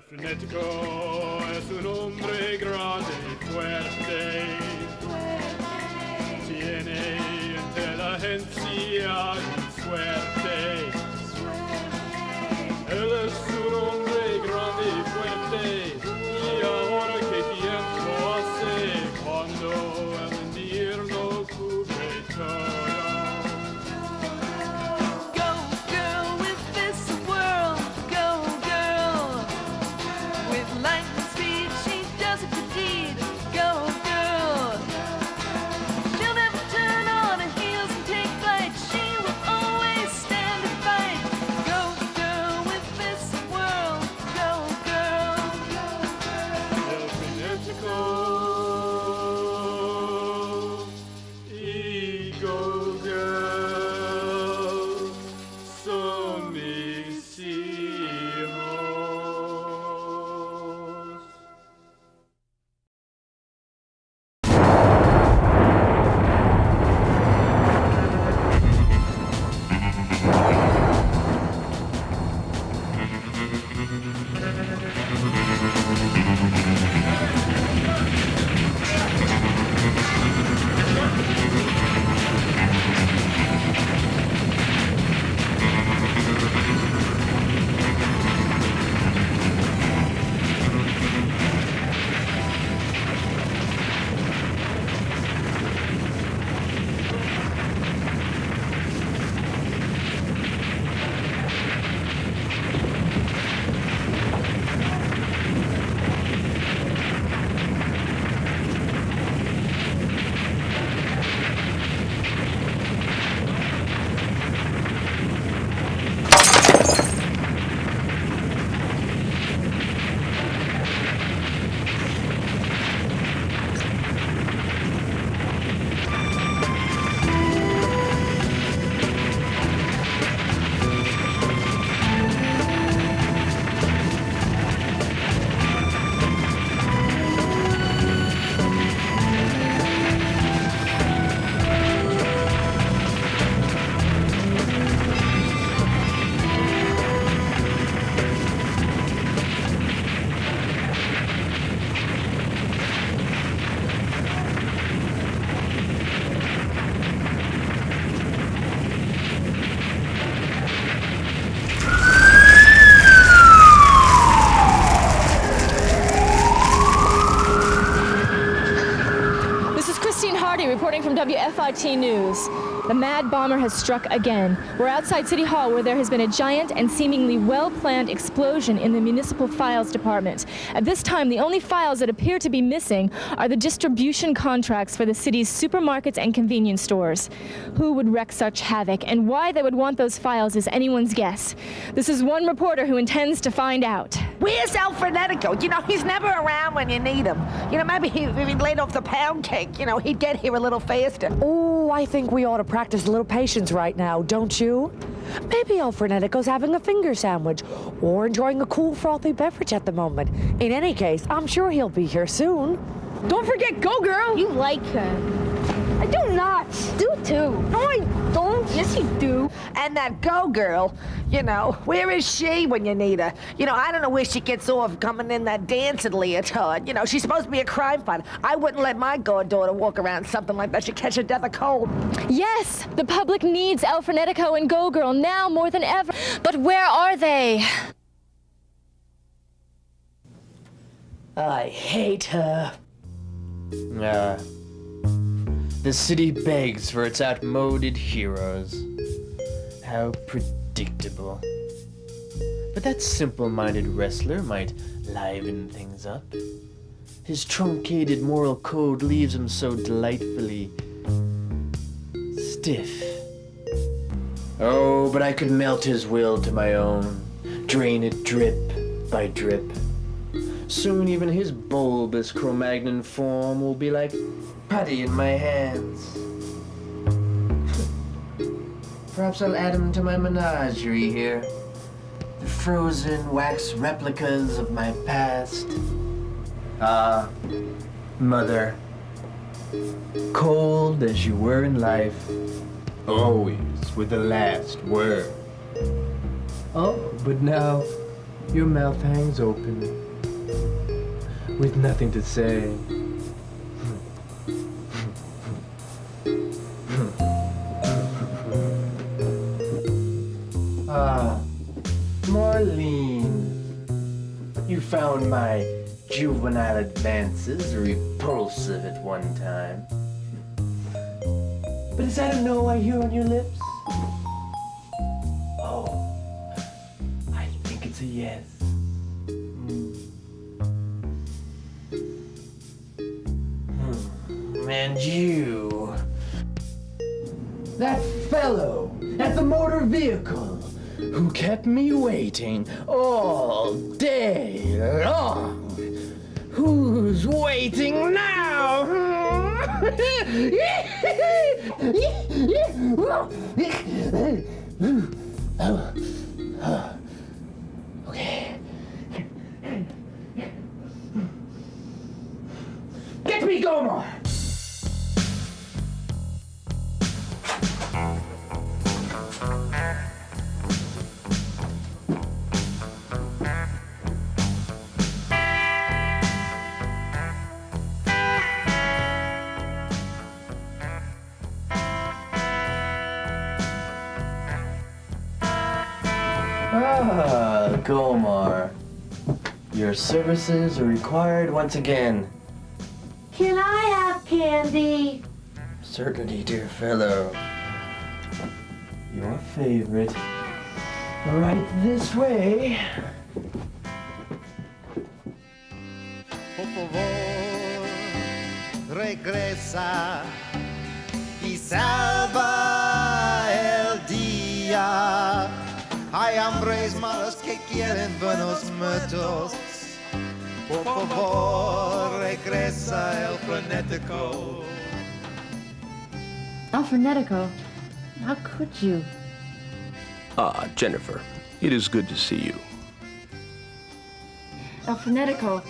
Frenetico es un hombre grande y fuerte. Tiene inteligencia y suerte. Él es un hombre grande y fuerte. Y ahora qué tiempo hace cuando el invierno cubre todo. Reporting from WFIT News. The mad bomber has struck again. We're outside City Hall where there has been a giant and seemingly well-planned explosion in the municipal files department. At this time, the only files that appear to be missing are the distribution contracts for the city's supermarkets and convenience stores. Who would wreak such havoc, and why they would want those files is anyone's guess. This is one reporter who intends to find out. Where's El Frenetico? You know, he's never around when you need him. You know, maybe if he'd laid off the pound cake, you know, he'd get here a little faster. Oh, I think we ought to practice a little patience right now, don't you? Maybe El Frenetico's having a finger sandwich or enjoying a cool, frothy beverage at the moment. In any case, I'm sure he'll be here soon. Don't forget Go Girl! You like her. I do not. Do too. No, I don't. Yes, you do. And that Go Girl, you know, where is she when you need her? You know, I don't know where she gets off coming in that dancing leotard. You know, she's supposed to be a crime fighter. I wouldn't let my goddaughter walk around something like that. She'd catch a death of cold. Yes, the public needs El Frenetico and Go Girl now more than ever. But where are they? I hate her. The city begs for its outmoded heroes. How predictable. But that simple-minded wrestler might liven things up. His truncated moral code leaves him so delightfully stiff. Oh, but I could melt his will to my own, drain it drip by drip. Soon even his bulbous Cro-Magnon form will be like putty in my hands. Perhaps I'll add him to my menagerie here. The frozen wax replicas of my past. Ah, mother. Cold as you were in life, always with the last word. Oh, but now Your mouth hangs open, with nothing to say. Ah, Marlene, you found my juvenile advances repulsive at one time. But is that a no I hear on your lips? Oh, I think it's a yes. And you, that fellow at the motor vehicle who kept me waiting all day long. Who's waiting now? Okay. Get me Gomor! Ah, Gomar. Your services are required once again. Can I have candy? Certainly, dear fellow. Your favorite. Right this way. Por favor, regresa y salva el día. Hay hombres malos que quieren vernos muertos. Por favor, regresa el Frenetico. Frenetico, how could you? Ah, Jennifer, it is good to see you. Frenetico,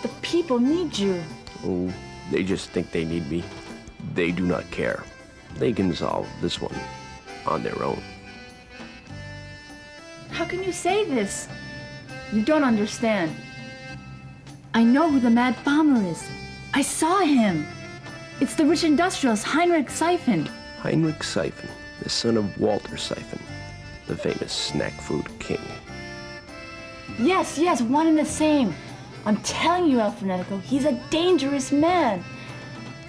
the people need you. Oh, they just think they need me. They do not care. They can solve this one on their own. How can you say this? You don't understand. I know who the Mad Bomber is. I saw him. It's the rich industrialist Heinrich Syphon. Heinrich Syphon, the son of Walter Siphon, the famous snack food king. Yes, one and the same. I'm telling you, Frenetico, he's a dangerous man.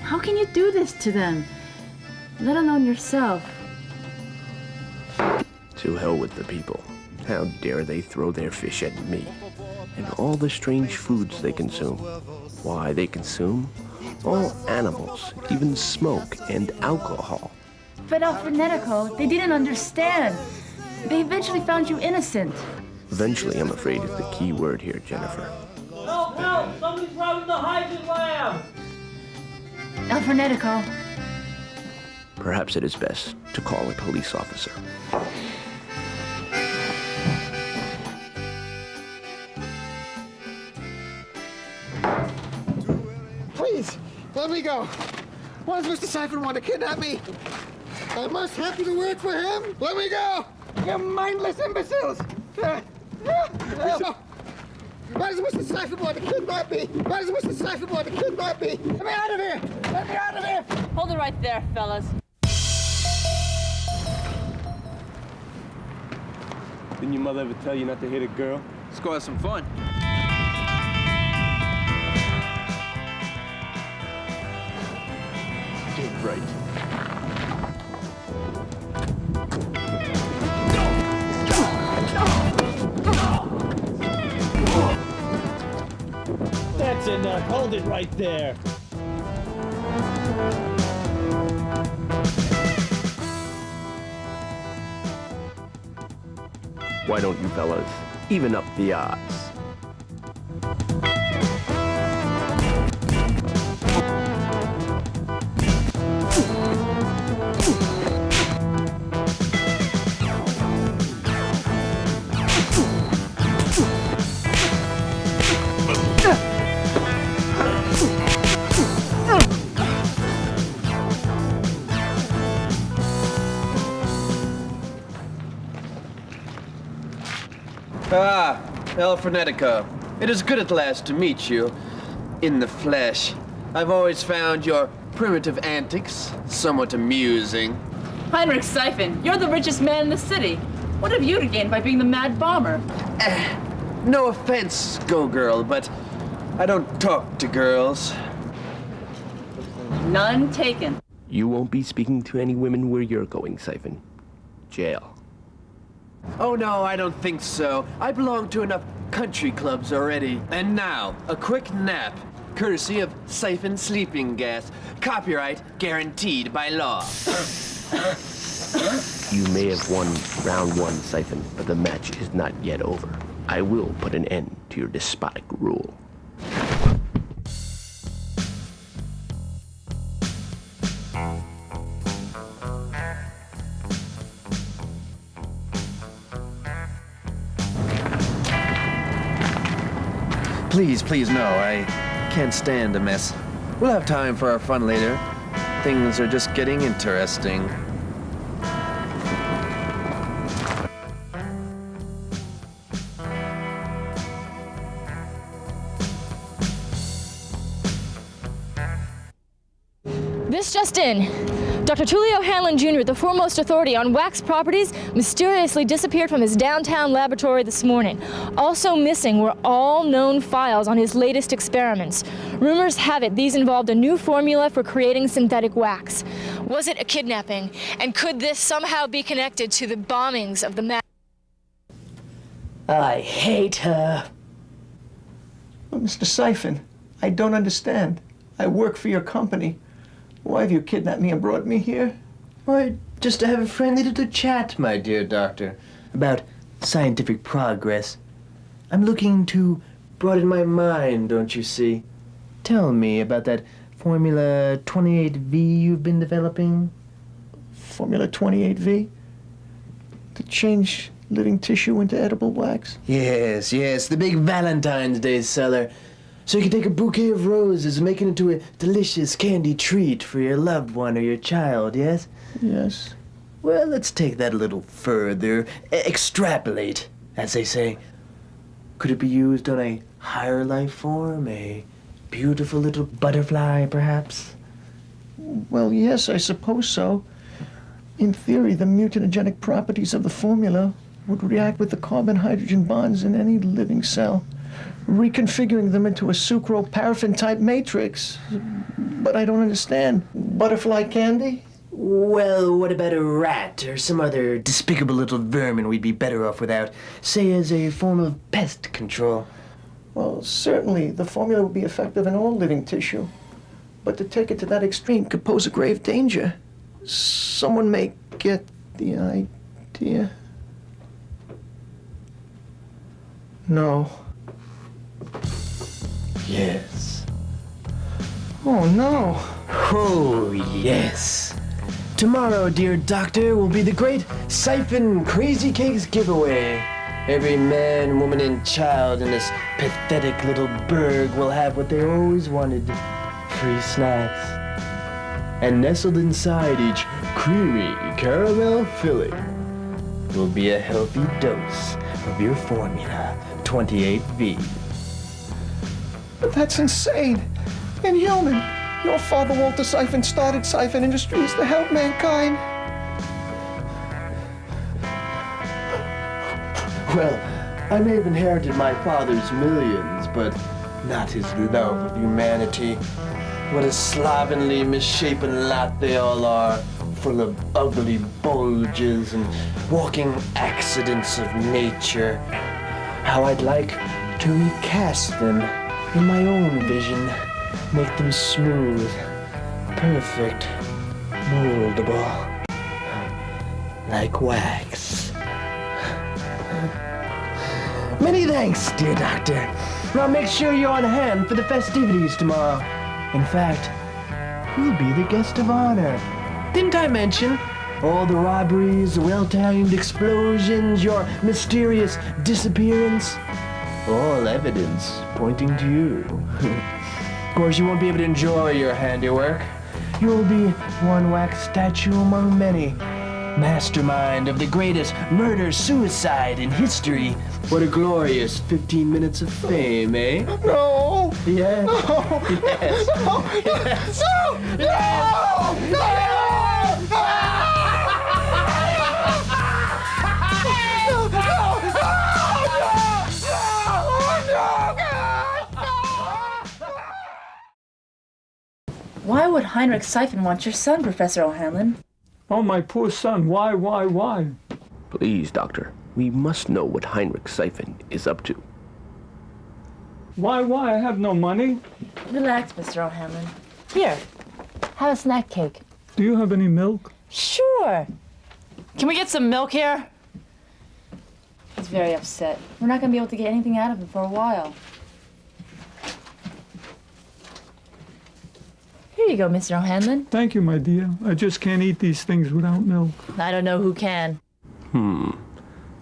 How can you do this to them? Let alone yourself. To hell with the people. How dare they throw their fish at me? And all the strange foods they consume. Why, they consume all animals, even smoke and alcohol. But Frenetico, they didn't understand. They eventually found you innocent. Eventually, I'm afraid, is the key word here, Jennifer. Help! Help! Somebody's robbing the hygiene lab! Frenetico. Perhaps it is best to call a police officer. Please, let me go. Why does Mr. Siphon want to kidnap me? I must happen to work for him. Let me go. You mindless imbeciles. Why does Mr. Siphon want to kidnap me? Why does Mr. Siphon want to kidnap me? Let me out of here. Let me out of here. Hold it right there, fellas. Didn't your mother ever tell you not to hit a girl? Let's go have some fun. Get right. That's enough. Hold it right there. Why don't you fellas even up the odds? Ah, El Frenetico. It is good at last to meet you in the flesh. I've always found your primitive antics somewhat amusing. Heinrich Syphon, you're the richest man in the city. What have you to gain by being the mad bomber? No offense, Go Girl, but I don't talk to girls. None taken. You won't be speaking to any women where you're going, Siphon. Jail. Oh no, I don't think so. I belong to enough country clubs already. And now, a quick nap, courtesy of Siphon sleeping gas. Copyright guaranteed by law. You may have won round one, Siphon, but the match is not yet over. I will put an end to your despotic rule. Please, no, I can't stand a mess. We'll have time for our fun later. Things are just getting interesting. This just in. Dr. Tulio Hanlon Jr., the foremost authority on wax properties, mysteriously disappeared from his downtown laboratory this morning. Also missing were all known files on his latest experiments. Rumors have it these involved a new formula for creating synthetic wax. Was it a kidnapping? And could this somehow be connected to the bombings of the I hate her. Well, Mr. Siphon, I don't understand. I work for your company. Why have you kidnapped me and brought me here? Why, just to have a friendly little chat, my dear doctor, about scientific progress. I'm looking to broaden my mind, don't you see? Tell me about that Formula 28V you've been developing. Formula 28V? To change living tissue into edible wax? Yes, the big Valentine's Day seller. So you can take a bouquet of roses and make it into a delicious candy treat for your loved one or your child, yes? Yes. Well, let's take that a little further. Extrapolate, as they say. Could it be used on a higher life form? A beautiful little butterfly, perhaps? Well, yes, I suppose so. In theory, the mutagenic properties of the formula would react with the carbon-hydrogen bonds in any living cell, reconfiguring them into a sucroparaffin-type matrix. But I don't understand. Butterfly candy? Well, what about a rat or some other despicable little vermin we'd be better off without, say as a form of pest control? Well, certainly the formula would be effective in all living tissue. But to take it to that extreme could pose a grave danger. Someone may get the idea. No. Yes. Oh, no. Oh, yes. Tomorrow, dear doctor, will be the great Siphon Crazy Cakes giveaway. Every man, woman, and child in this pathetic little burg will have what they always wanted. Free snacks. And nestled inside each creamy caramel filling will be a healthy dose of your Formula 28V. But that's insane. Inhuman. Your father, Walter Siphon, started Siphon Industries to help mankind. Well, I may have inherited my father's millions, but not his love of humanity. What a slovenly, misshapen lot they all are, full of ugly bulges and walking accidents of nature. How I'd like to recast them in my own vision, make them smooth, perfect, moldable, like wax. Many thanks, dear doctor. Now make sure you're on hand for the festivities tomorrow. In fact, you'll be the guest of honor. Didn't I mention all the robberies, the well-timed explosions, your mysterious disappearance? All evidence pointing to you. Of course, you won't be able to enjoy your handiwork. You'll be one wax statue among many, Mastermind of the greatest murder-suicide in history. What a glorious 15 minutes of fame, eh? No! Yes. No! Yes. No! Yes. No! No! Why would Heinrich Syphon want your son, Professor O'Hanlon? Oh, my poor son. Why? Please, Doctor, we must know what Heinrich Syphon is up to. Why? I have no money. Relax, Mr. O'Hanlon. Here, have a snack cake. Do you have any milk? Sure. Can we get some milk here? He's very upset. We're not going to be able to get anything out of him for a while. Here you go, Mr. O'Hanlon. Thank you, my dear. I just can't eat these things without milk. I don't know who can.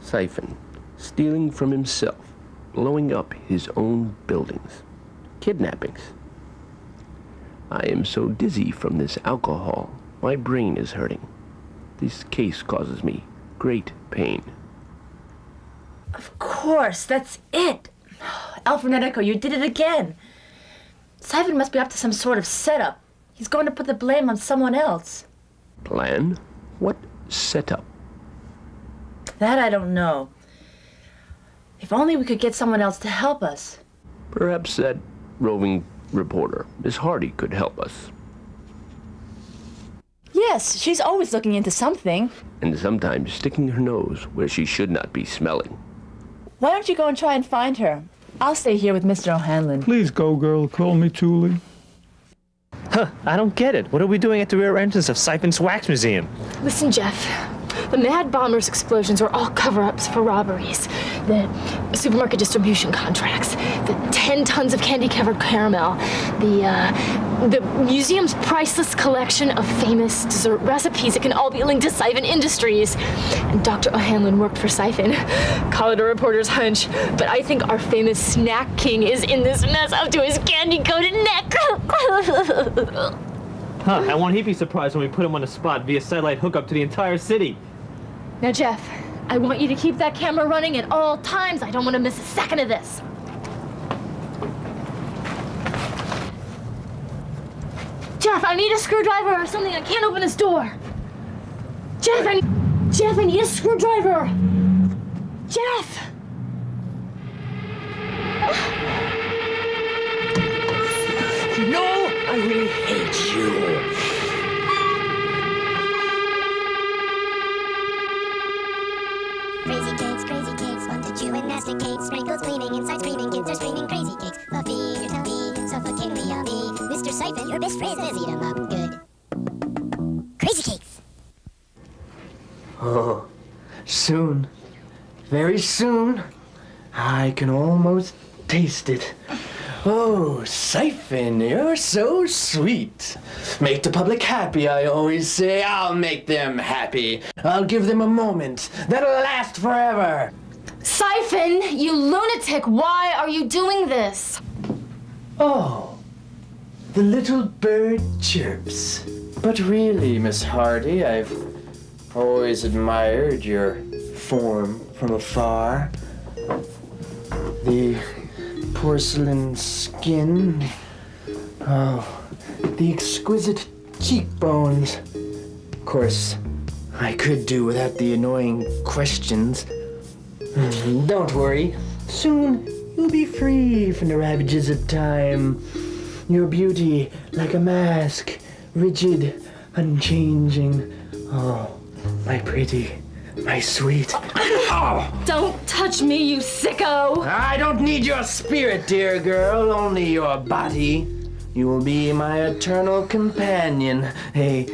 Siphon, stealing from himself, blowing up his own buildings, kidnappings. I am so dizzy from this alcohol, my brain is hurting. This case causes me great pain. Of course, that's it. Frenetico, you did it again. Siphon must be up to some sort of setup. He's going to put the blame on someone else. Plan? What setup? That I don't know. If only we could get someone else to help us. Perhaps that roving reporter, Miss Hardy, could help us. Yes, she's always looking into something. And sometimes sticking her nose where she should not be smelling. Why don't you go and try and find her? I'll stay here with Mr. O'Hanlon. Please go, girl. Call me Julie. Huh, I don't get it. What are we doing at the rear entrance of Siphon's Wax Museum? Listen, Jeff. The Mad Bomber's explosions were all cover-ups for robberies. The supermarket distribution contracts. The 10 tons of candy-covered caramel. The museum's priceless collection of famous dessert recipes. It can all be linked to Siphon Industries. And Dr. O'Hanlon worked for Siphon. Call it a reporter's hunch. But I think our famous snack king is in this mess up to his candy-coated neck. Huh, and won't he be surprised when we put him on the spot via satellite hookup to the entire city? Now, Jeff, I want you to keep that camera running at all times. I don't want to miss a second of this. Jeff, I need a screwdriver or something. I can't open this door. Jeff, I need a screwdriver. Jeff! No, I really hate you. Crazy cakes, fun to chew and masticate. Sprinkles gleaming inside screaming, kids are screaming crazy cakes. Fluffy, you're toughy, suffocatingly yummy. Mr. Siphon, your best friend, says eat 'em up good. Crazy cakes. Oh, soon, very soon, I can almost taste it. Oh, Siphon, you're so sweet. Make the public happy, I always say. I'll make them happy. I'll give them a moment that'll last forever. Siphon, you lunatic, why are you doing this? Oh, the little bird chirps. But really, Miss Hardy, I've always admired your form from afar. The porcelain skin. Oh, the exquisite cheekbones. Of course, I could do without the annoying questions. Don't worry. Soon you'll be free from the ravages of time. Your beauty like a mask, rigid, unchanging. Oh, my pretty, my sweet. Oh! Don't touch me, you sicko! I don't need your spirit, dear girl, only your body. You will be my eternal companion, a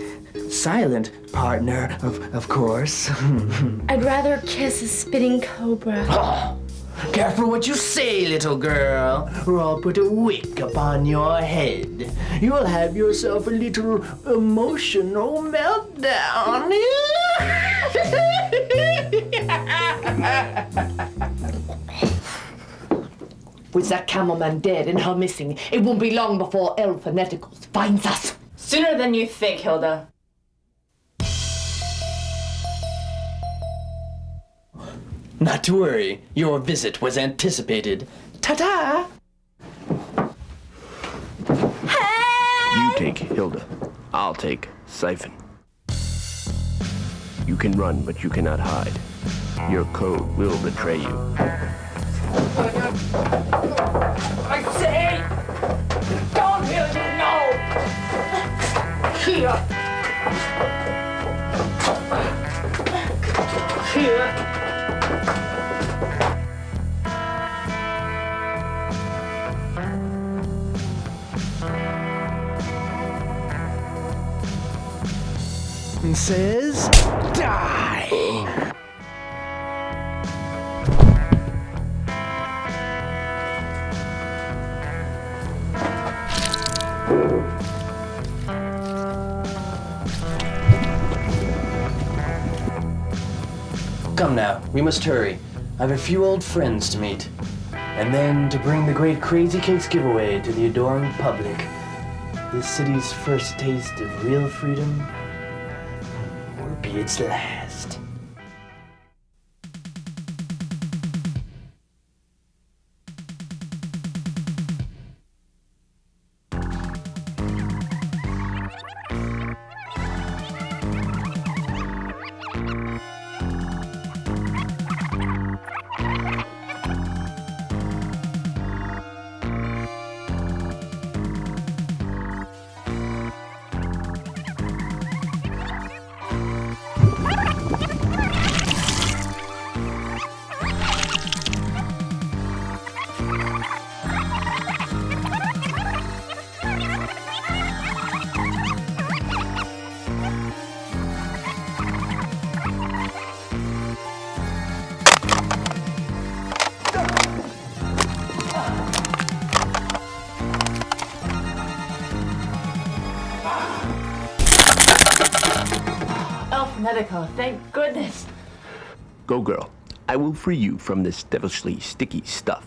silent partner, of course. I'd rather kiss a spitting cobra. Oh, careful what you say, little girl, or I'll put a wick upon your head. You will have yourself a little emotional meltdown. With that camelman dead and her missing, it won't be long before Frenetico finds us. Sooner than you think, Hilda. Not to worry, your visit was anticipated. Ta-ta! You take Hilda. I'll take Siphon. You can run, but you cannot hide. Your code will betray you. I say, don't hit me, no! Here. Here. And says, die! Come now, we must hurry. I have a few old friends to meet. And then to bring the great Crazy Cakes giveaway to the adoring public. This city's first taste of real freedom will be its last. Frenetico, thank goodness. Go, girl. I will free you from this devilishly sticky stuff.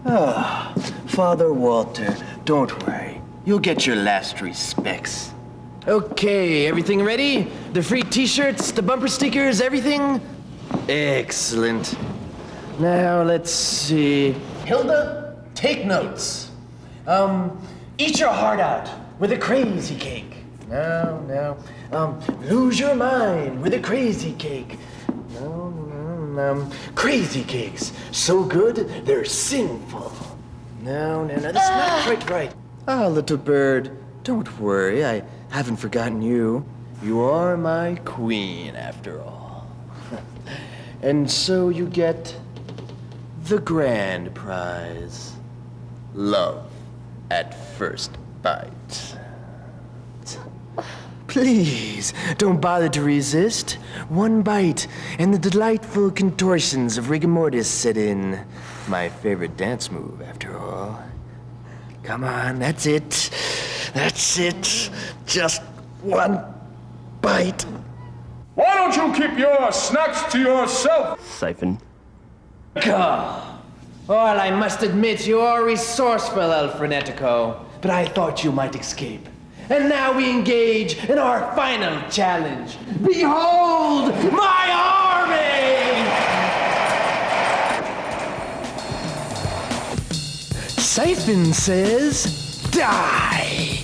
Ah, Father Walter, don't worry. You'll get your last respects. Okay, everything ready? The free t-shirts, the bumper stickers, everything? Excellent. Now, let's see. Hilda, take notes. Eat your heart out with a crazy cake. No. Lose your mind with a crazy cake. No. Crazy cakes. So good, they're sinful. No, that's not quite right. Ah, little bird, don't worry. I haven't forgotten you. You are my queen, after all. And so you get the grand prize. Love at first bite. Please, don't bother to resist. One bite, and the delightful contortions of rigor mortis set in. My favorite dance move, after all. Come on, that's it. That's it. Just one bite. Why don't you keep your snacks to yourself? Siphon. Well, I must admit you are resourceful, El Frenetico, but I thought you might escape. And now we engage in our final challenge. Behold my army! Siphon says, die!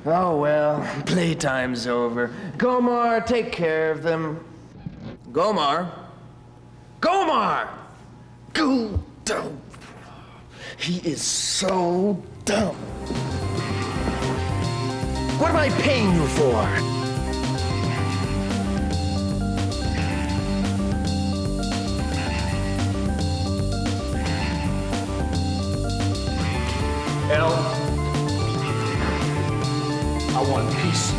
Oh well, playtime's over. Gomar, take care of them. Gomar? Gomar! Go dumb. He is so dumb. What am I paying you for? L. I want peace.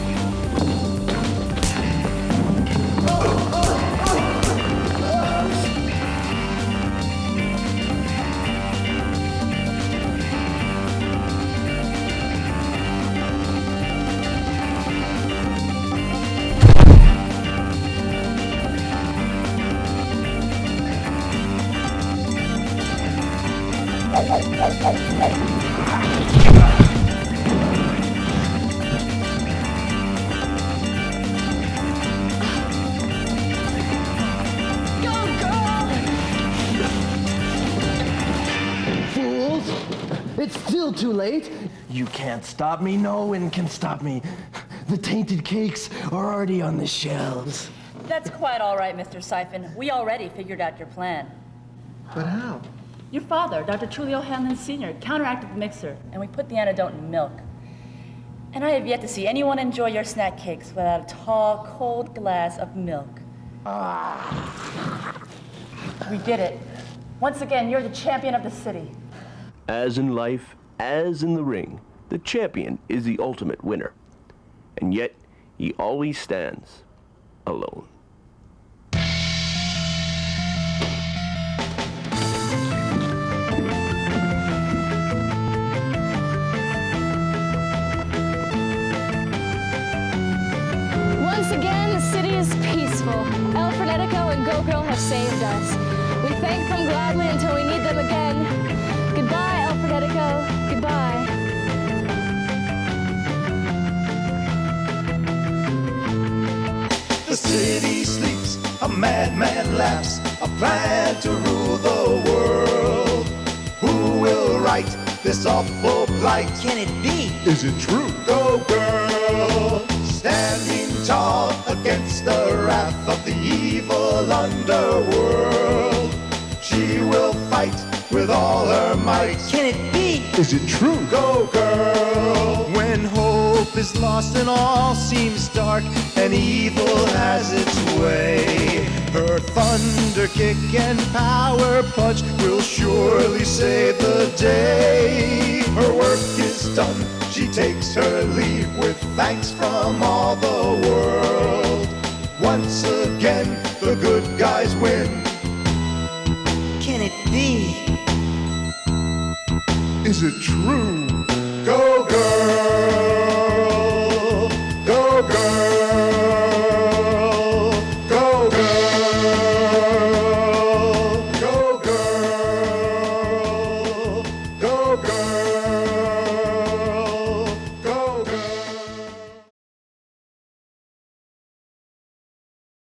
It's still too late. You can't stop me. No one can stop me. The tainted cakes are already on the shelves. That's quite all right, Mr. Siphon. We already figured out your plan. But how? Your father, Dr. Trulio Hanlon Sr., counteracted the mixer, and we put the antidote in milk. And I have yet to see anyone enjoy your snack cakes without a tall, cold glass of milk. We did it. Once again, you're the champion of the city. As in life, as in the ring, the champion is the ultimate winner. And yet, he always stands alone. Once again, the city is peaceful. El Frenetico and Go Girl have saved us. We thank them gladly until we need them again. Goodbye, El Frenetico. Goodbye. The city sleeps, a madman laughs, a plan to rule the world. Who will right this awful plight? Can it be? Is it true? Go girl, standing tall against the wrath of the evil underworld. She will fight with all her might. Can it be? Is it true? Go girl. When hope is lost and all seems dark and evil has its way, her thunder kick and power punch will surely save the day. Her work is done, she takes her leave with thanks from all the world. Once again, the good guys win. Can it be? Is it true? Go girl!